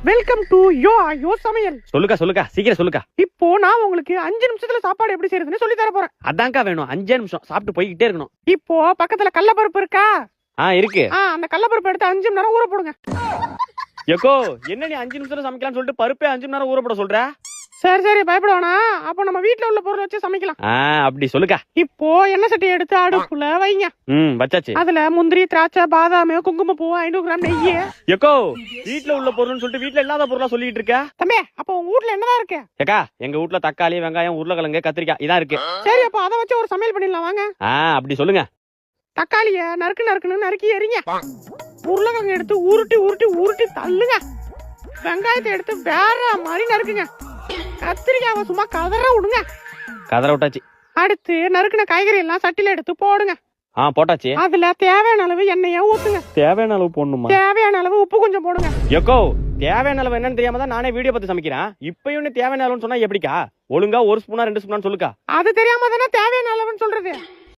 Welcome to யோ சமையல். சொல்லுக்கா சீக்கிரம் சொல்லுக்கா. இப்போ நான் உங்களுக்கு 5 நிமிஷத்துல சாப்பாடு எப்படி செய்யறதுன்னு சொல்லி தர போறேன். அதான்க்கா வேணும். 5 நிமிஷம் சாப்பிட்டு போய்கிட்டே இருக்கணும். இப்போ பக்கத்துல கடலப்பருப்பு இருக்கா? இருக்கு. அந்த கடலப்பருப்பு எடுத்து 5 மணி நேரம் ஊற போடுங்க. எக்கோ என்ன நீ 5 நிமிஷத்துல சமைக்கலாம்னு சொல்லிட்டு பருப்பே 5 மணி நேரம் ஊற போட சொல்ற? சரி பயப்பட வேணாம். அப்போ நம்ம வீட்ல உள்ள பொருள் வச்சு சமைக்கலாம். அப்படி சொல்லுக்கா. இப்போ எண்ணெய் சட்டி எடுத்து அடுப்புல வைங்க. வச்சாச்சு. அதுல முந்திரி, திராட்சை, பாதாம், குங்குமப்பூ, 500 கிராம் நெய். எக்கோ வீட்ல உள்ள பொருள்னு சொல்லிட்டு வீட்ல இல்லாத பொருளா சொல்லிட்டு இருக்க? தம்பி, அப்போ உங்க வீட்ல என்னதான் இருக்கு? ஏக்கா எங்க வீட்ல தக்காளி, வெங்காயம், உருளைக்கிழங்கு, கத்திரிக்காய் இதான் இருக்கு. சரி, அப்போ அதை வச்சு ஒரு சமையல் பண்ணிடலாம் வாங்க. அப்படி சொல்லுங்க. தக்காளிய நறுக்குன்னு எறிங்க. உருளைக்கிழங்கு எடுத்து உருட்டி தள்ளுங்க. வெங்காயத்தை எடுத்து வேற மாதிரி நறுக்குங்க. கத்திரிக்காவை சும்மா கதற விடுங்க. கதற விட்டாச்சு. அடுத்து நறுக்குன காய்கறி எல்லாம் சட்டில எடுத்து போடுங்க. போட்டாச்சு. அதுல தேவையான அளவு எண்ணெய ஊத்துங்க. தேவையான அளவு போடணுமா? தேவையான அளவு உப்பு கொஞ்சம் போடுங்க. எக்கோ தேவையான அளவு என்னன்னு தெரியாம தான் நானே வீடியோ பார்த்து சமைக்கிறேன். இப்பயும் தேவையான அளவுன்னு சொன்னா எப்படிக்கா? ஒழுங்கா 1 ஸ்பூனா 2 ஸ்பூனா சொல்லுக்கா. அது தெரியாம தானே தேவையான அளவுன்னு சொல்றது.